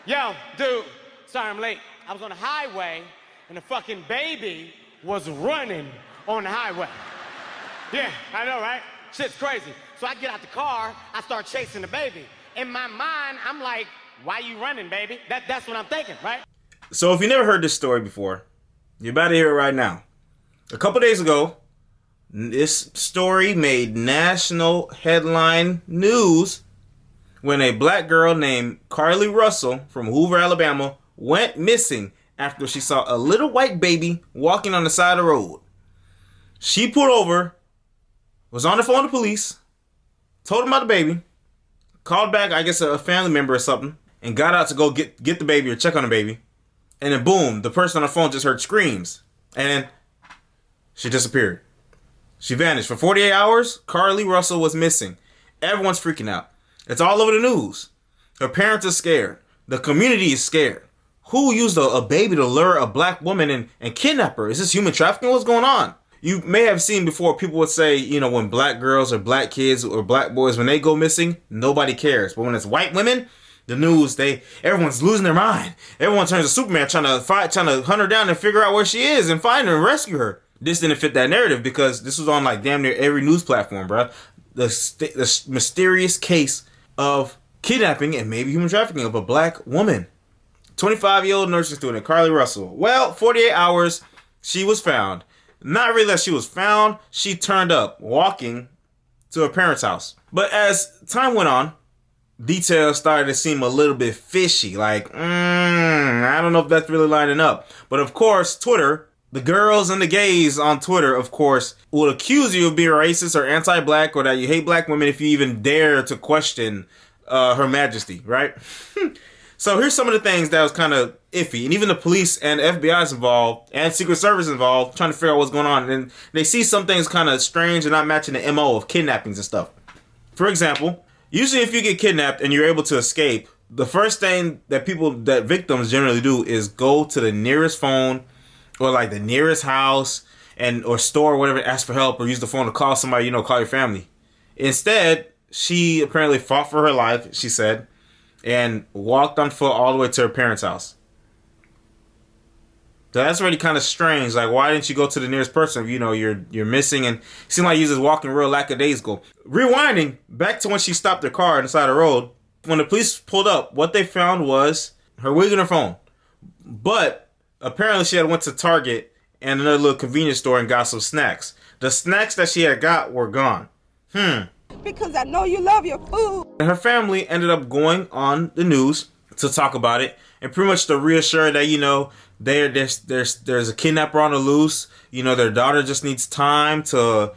Yo, dude, sorry I'm late. I was on the highway and the fucking baby was running on the highway. Yeah, I know, right? Shit's crazy. So I get out the car, I start chasing the baby. In my mind, I'm like, why you running, baby? That's what I'm thinking, right? So if you never heard this story before, you're about to hear it right now. A couple days ago, this story made national headline news when a black girl named Carlee Russell from Hoover, Alabama, went missing after she saw a little white baby walking on the side of the road. She pulled over, was on the phone to police, told them about the baby, called back, I guess, a family member or something, and got out to go get the baby or check on the baby. And then boom, the person on the phone just heard screams. And then she disappeared. She vanished. For 48 hours, Carlee Russell was missing. Everyone's freaking out. It's all over the news. Her parents are scared. The community is scared. Who used a baby to lure a black woman and kidnap her? Is this human trafficking? What's going on? You may have seen before people would say, you know, when black girls or black kids or black boys, when they go missing, nobody cares. But when it's white women, the news, everyone's losing their mind. Everyone turns to Superman trying to hunt her down and figure out where she is and find her and rescue her. This didn't fit that narrative because this was on like damn near every news platform, bro. The mysterious case of kidnapping and maybe human trafficking of a black woman. 25-year-old nursing student, Carlee Russell. Well, 48 hours, she was found. Not really that she was found, she turned up walking to her parents' house. But as time went on, details started to seem a little bit fishy. Like, I don't know if that's really lining up. But of course, Twitter, the girls and the gays on Twitter, of course, will accuse you of being racist or anti-black or that you hate black women if you even dare to question Her Majesty, right? So here's some of the things that was kind of iffy. And even the police and FBI is involved and Secret Service involved trying to figure out what's going on. And they see some things kind of strange and not matching the MO of kidnappings and stuff. For example, usually if you get kidnapped and you're able to escape, the first thing that victims generally do is go to the nearest phone or like the nearest house or store or whatever, ask for help or use the phone to call somebody, call your family. Instead, she apparently fought for her life, she said, and walked on foot all the way to her parents' house. So that's already kind of strange. Like, why didn't you go to the nearest person if you're missing? And it seemed like you was just walking real lackadaisical. Rewinding back to when she stopped her car on the side of the road, when the police pulled up, what they found was her wig and her phone. But apparently she had went to Target and another little convenience store and got some snacks. The snacks that she had got were gone. Because I know you love your food. And her family ended up going on the news to talk about it and pretty much to reassure that, there's a kidnapper on the loose. Their daughter just needs time to,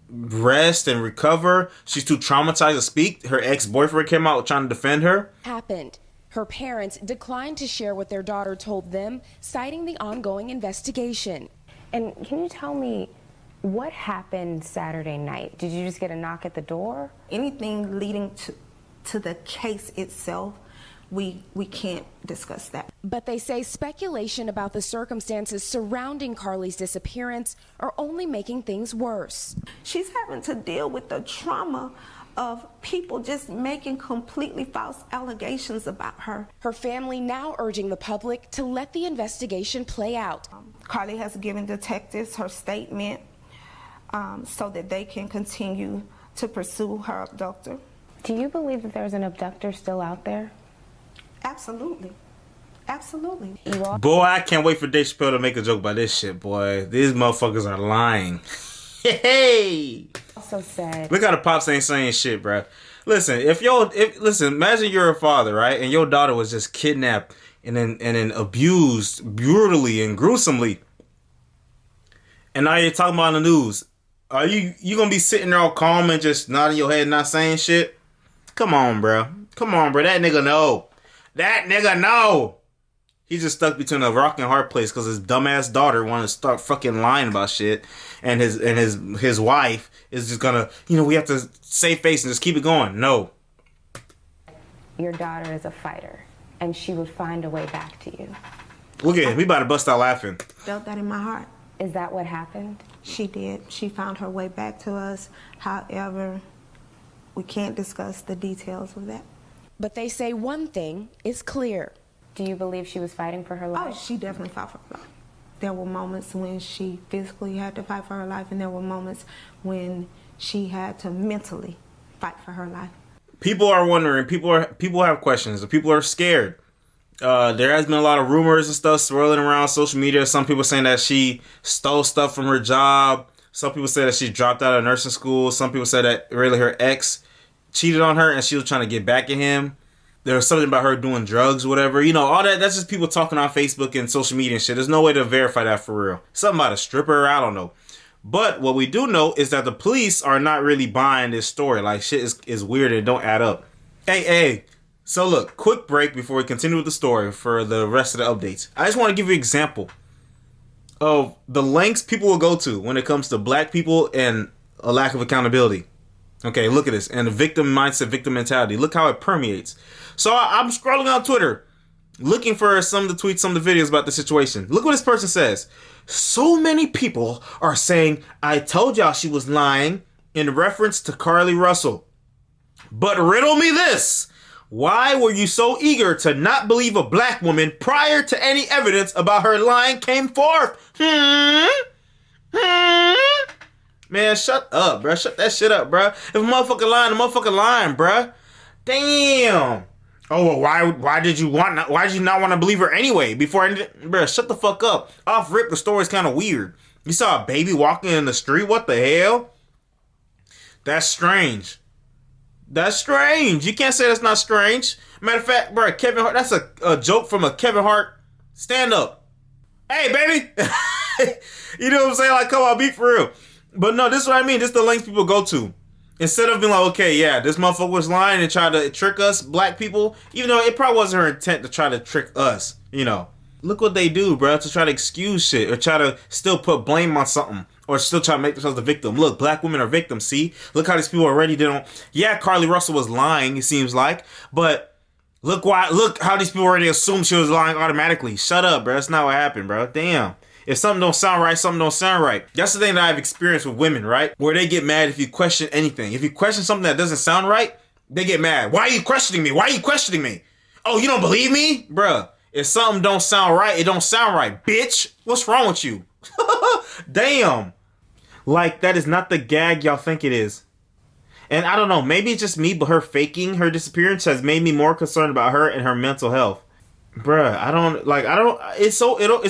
rest and recover. She's too traumatized to speak. Her ex-boyfriend came out trying to defend her. Happened. Her parents declined to share what their daughter told them, citing the ongoing investigation. And can you tell me what happened Saturday night? Did you just get a knock at the door? Anything leading to the case itself, we can't discuss that. But they say speculation about the circumstances surrounding Carlee's disappearance are only making things worse. She's having to deal with the trauma of people just making completely false allegations about her. Her family now urging the public to let the investigation play out. Carlee has given detectives her statement so that they can continue to pursue her abductor. Do you believe that there's an abductor still out there? Absolutely. Absolutely. Boy, I can't wait for Dave Chappelle to make a joke about this shit, boy. These motherfuckers are lying. Hey! Also said, look how the pops ain't saying shit, bro. Listen, imagine you're a father, right? And your daughter was just kidnapped and then abused brutally and gruesomely. And now you're talking about on the news. Are you gonna be sitting there all calm and just nodding your head, not saying shit? Come on, bro. That nigga know. He's just stuck between a rock and hard place because his dumbass daughter wanted to start fucking lying about shit, and his wife is just gonna, we have to save face and just keep it going. No. Your daughter is a fighter, and she would find a way back to you. Look at it. We about to bust out laughing. Felt that in my heart. Is that what happened? She did. She found her way back to us. However, we can't discuss the details of that. But they say one thing is clear. Do you believe she was fighting for her life? Oh, she definitely fought for her life. There were moments when she physically had to fight for her life, and there were moments when she had to mentally fight for her life. People are wondering. People have questions. People are scared. There has been a lot of rumors and stuff swirling around social media. Some people saying that she stole stuff from her job. Some people say that she dropped out of nursing school. Some people say that really her ex cheated on her and she was trying to get back at him. There was something about her doing drugs or whatever. You know, all that. That's just people talking on Facebook and social media and shit. There's no way to verify that for real. Something about a stripper. I don't know. But what we do know is that the police are not really buying this story. Like, shit is weird and don't add up. Hey. So look, quick break before we continue with the story for the rest of the updates. I just want to give you an example of the lengths people will go to when it comes to black people and a lack of accountability. Okay, look at this. And the victim mindset, victim mentality. Look how it permeates. So I'm scrolling on Twitter, looking for some of the tweets, some of the videos about the situation. Look what this person says. So many people are saying, I told y'all she was lying, in reference to Carlee Russell. But riddle me this. Why were you so eager to not believe a black woman prior to any evidence about her lying came forth? Man, shut up, bruh. Shut that shit up, bruh. If a motherfucker lying, a motherfucker lying, bruh. Damn. Oh, well, why did you not want to believe her anyway? Bruh, shut the fuck up. Off rip, the story's kind of weird. You saw a baby walking in the street? What the hell? That's strange. That's strange. You can't say that's not strange. Matter of fact, bro, Kevin Hart, that's a joke from a Kevin Hart stand-up. Hey, baby. You know what I'm saying? Like, come on, be for real. But no, this is what I mean. This is the lengths people go to. Instead of being like, okay, yeah, this motherfucker was lying and tried to trick us, black people, even though it probably wasn't her intent to try to trick us, you know. Look what they do, bro, to try to excuse shit or try to still put blame on something. Or still try to make themselves the victim. Look, black women are victims, see? Look how these people already didn't... Yeah, Carlee Russell was lying, it seems like. But look how these people already assumed she was lying automatically. Shut up, bro. That's not what happened, bro. Damn. If something don't sound right, something don't sound right. That's the thing that I've experienced with women, right? Where they get mad if you question anything. If you question something that doesn't sound right, they get mad. Why are you questioning me? Why are you questioning me? Oh, you don't believe me? Bruh, if something don't sound right, it don't sound right, bitch. What's wrong with you? Damn. Like, that is not the gag y'all think it is. And I don't know, maybe it's just me, but her faking her disappearance has made me more concerned about her and her mental health. Bruh, it's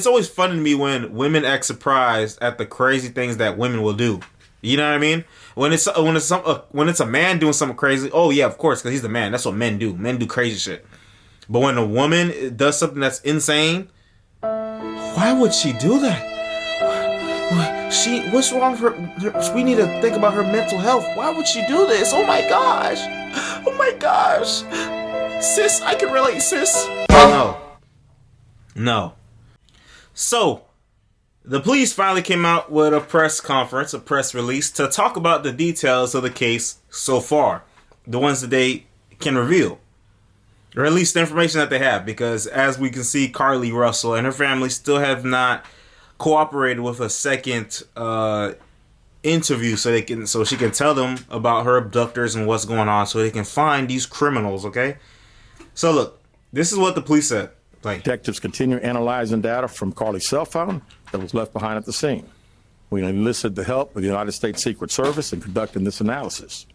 always fun to me when women act surprised at the crazy things that women will do. You know what I mean? When it's a man doing something crazy, oh yeah, of course, because he's the man. That's what men do. Men do crazy shit. But when a woman does something that's insane, why would she do that? What's wrong with her? We need to think about her mental health. Why would she do this? Oh my gosh. Oh my gosh. Sis, I can relate, sis. No. So, the police finally came out with a press conference, a press release, to talk about the details of the case so far. The ones that they can reveal. Or at least the information that they have. Because as we can see, Carlee Russell and her family still have not cooperated with a second interview so she can tell them about her abductors and what's going on so they can find these criminals, okay? So look, this is what the police said. Detectives continue analyzing data from Carlee's cell phone that was left behind at the scene. We enlisted the help of the United States Secret Service in conducting this analysis.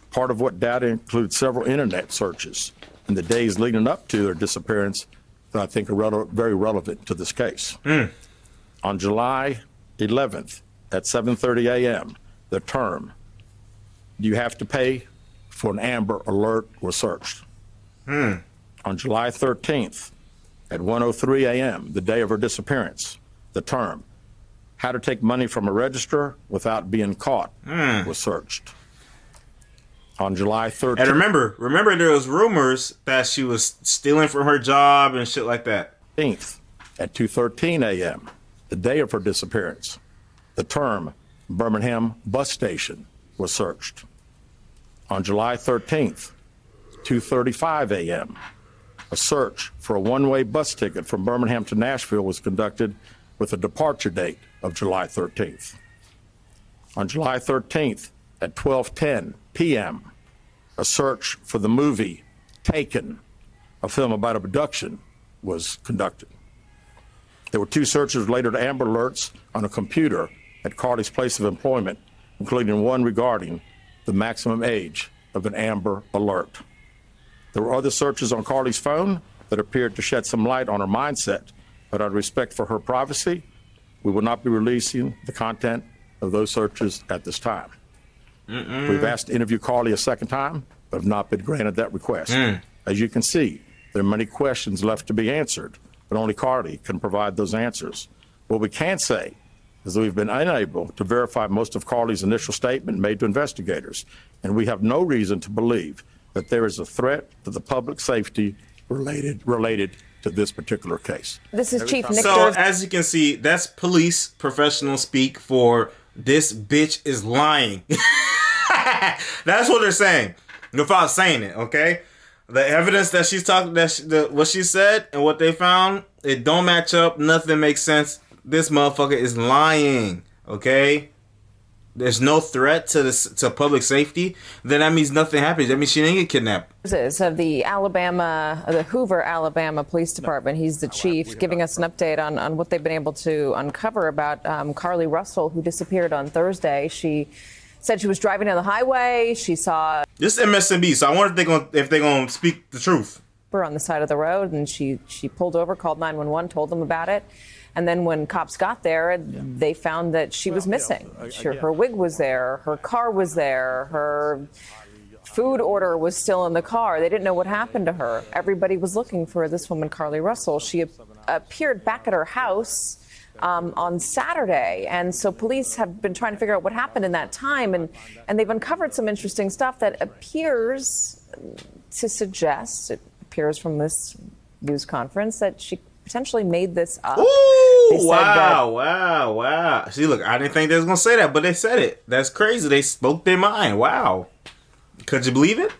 Part of what data includes several internet searches in the days leading up to their disappearance that I think are very relevant to this case. On July 11th at 7:30 a.m., the term, "You have to pay for an Amber Alert," was searched. On July 13th at 1:03 a.m., the day of her disappearance, the term, "How to take money from a register without being caught," was searched. On July 13th. And remember there was rumors that she was stealing from her job and shit like that. At 2:13 a.m., the day of her disappearance, the term Birmingham bus station was searched. On July 13th, 2:35 a.m., a search for a one-way bus ticket from Birmingham to Nashville was conducted with a departure date of July 13th. On July 13th at 12:10 p.m., a search for the movie taken. A film about abduction was conducted. There were 2 searches related to Amber Alerts on a computer at Carlee's place of employment, including one regarding the maximum age of an Amber Alert. There were other searches on Carlee's phone that appeared to shed some light on her mindset, but out of respect for her privacy, we will not be releasing the content of those searches at this time. We've asked to interview Carlee a second time, but have not been granted that request. As you can see, there are many questions left to be answered, but only Carlee can provide those answers. What we can say is that we've been unable to verify most of Carlee's initial statement made to investigators, and we have no reason to believe that there is a threat to the public safety related to this particular case. This is Chief Nick. So as you can see, that's police professional speak for this bitch is lying. That's what they're saying. Without saying it, okay? The evidence that she's talking, what she said and what they found, it don't match up. Nothing makes sense. This motherfucker is lying, okay? There's no threat to public safety. Then that means nothing happens. That means she didn't get kidnapped. Of the Hoover, Alabama Police Department. He's the chief, giving us an update on what they've been able to uncover about Carlee Russell, who disappeared on Thursday. She said she was driving down the highway. She saw this MSNB, so I wonder if they're gonna speak the truth. Her on the side of the road, and she pulled over, called 911, told them about it. And then when cops got there, they found that she was missing. Her wig was there, her car was there, her food order was still in the car. They didn't know what happened to her. Everybody was looking for this woman, Carlee Russell. She appeared back at her house on Saturday. And so police have been trying to figure out what happened in that time. And they've uncovered some interesting stuff that appears to suggest, it appears from this news conference, that she potentially made this up. Ooh, wow. See, look, I didn't think they was going to say that, but they said it. That's crazy. They spoke their mind. Wow. Could you believe it?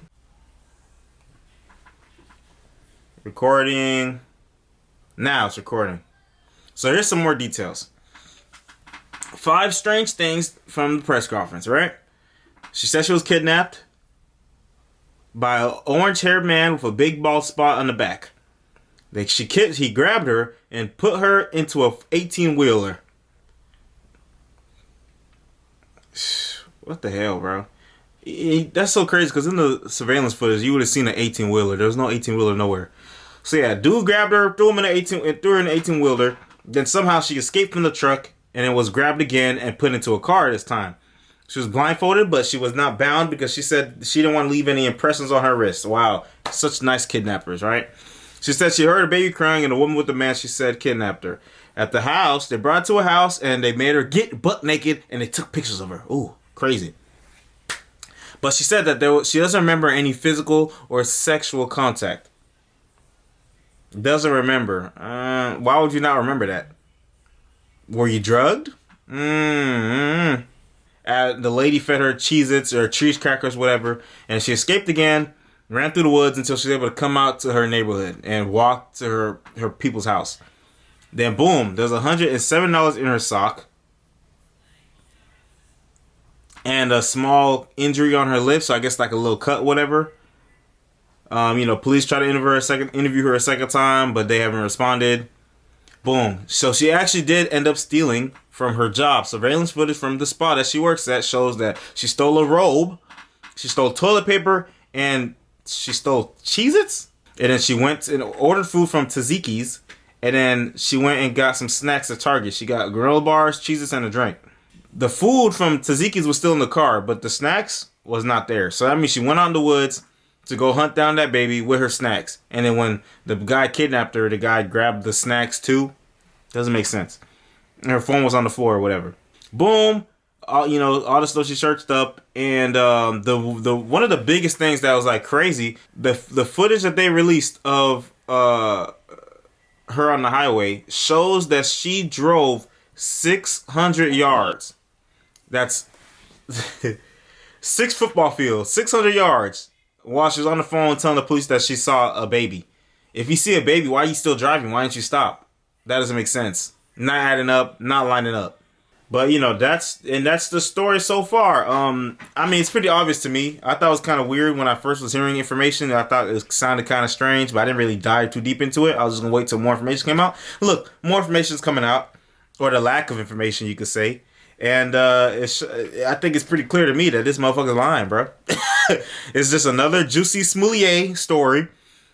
Recording. Now it's recording. So here's some more details. 5 strange things from the press conference, right? She said she was kidnapped by an orange-haired man with a big bald spot on the back. He grabbed her and put her into a 18-wheeler. What the hell, bro? That's so crazy, because in the surveillance footage, you would have seen an 18-wheeler. There was no 18-wheeler nowhere. So yeah, dude grabbed her, threw her in an 18-wheeler. Then somehow she escaped from the truck and then was grabbed again and put into a car this time. She was blindfolded, but she was not bound because she said she didn't want to leave any impressions on her wrist. Wow, such nice kidnappers, right? She said she heard a baby crying and a woman with the man she said kidnapped her. At the house, they brought her to a house and they made her get butt naked and they took pictures of her. Ooh, crazy. But she said that she doesn't remember any physical or sexual contact. Doesn't remember. Why would you not remember that? Were you drugged? The lady fed her Cheez-Its or cheese crackers, whatever, and she escaped again. Ran through the woods until she was able to come out to her neighborhood and walk to her people's house. Then boom, there's $107 in her sock. And a small injury on her lip, so I guess like a little cut, whatever. Police try to interview her a second time, but they haven't responded. Boom. So she actually did end up stealing from her job. Surveillance footage from the spa that she works at shows that she stole a robe, she stole toilet paper, and she stole Cheez-Its, and then she went and ordered food from Tzatziki's, and then she went and got some snacks at Target. She got granola bars, Cheez-Its, and a drink. The food from Tzatziki's was still in the car, but the snacks was not there. So that means she went out in the woods to go hunt down that baby with her snacks. And then when the guy kidnapped her, the guy grabbed the snacks too. Doesn't make sense. And her phone was on the floor or whatever. Boom. All the stuff she searched up, and the one of the biggest things that was like crazy, the footage that they released of her on the highway shows that she drove 600 yards. That's 6 football fields, 600 yards, while she was on the phone telling the police that she saw a baby. If you see a baby, why are you still driving? Why didn't you stop? That doesn't make sense. Not adding up, not lining up. But you know, that's the story so far. I mean, it's pretty obvious to me. I thought it was kind of weird when I first was hearing information. I thought it sounded kind of strange, but I didn't really dive too deep into it. I was just gonna wait till more information came out. Look, more information is coming out, or the lack of information, you could say. And I think it's pretty clear to me that this motherfucker's lying, bro. It's just another JUSSIE SMOLLETT story.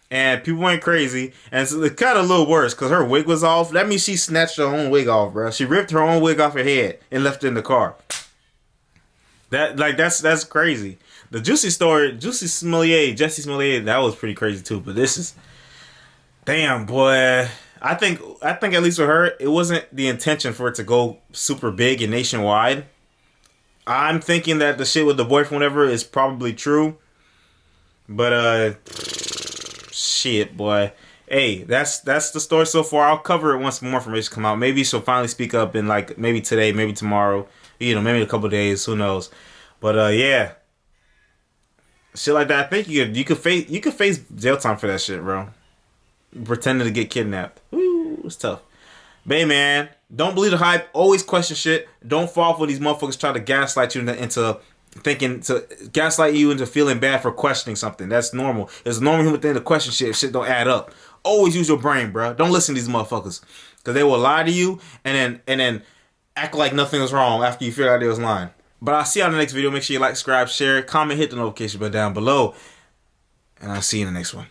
And people went crazy. And it's kind of a little worse because her wig was off. That means she snatched her own wig off, bro. She ripped her own wig off her head and left it in the car. That's crazy. The JUSSIE story, JUSSIE SMOLLETT, that was pretty crazy too. But this is, damn, boy. I think at least with her, it wasn't the intention for it to go super big and nationwide. I'm thinking that the shit with the boyfriend, whatever, is probably true. But shit, boy. Hey, that's the story so far. I'll cover it once more information come out. Maybe she'll finally speak up in like maybe today, maybe tomorrow. You know, maybe in a couple days. Who knows? But yeah, shit like that. I think you could face jail time for that shit, bro. Pretending to get kidnapped. Ooh, it's tough. But hey, man, don't believe the hype. Always question shit. Don't fall for these motherfuckers trying to gaslight you into thinking, to gaslight you into feeling bad for questioning something. That's normal. It's a normal human thing to question shit if shit don't add up. Always use your brain, bro. Don't listen to these motherfuckers, because they will lie to you and then act like nothing was wrong after you figure out they was lying. But I'll see you on the next video. Make sure you like, subscribe, share, comment, hit the notification bell down below, and I'll see you in the next one.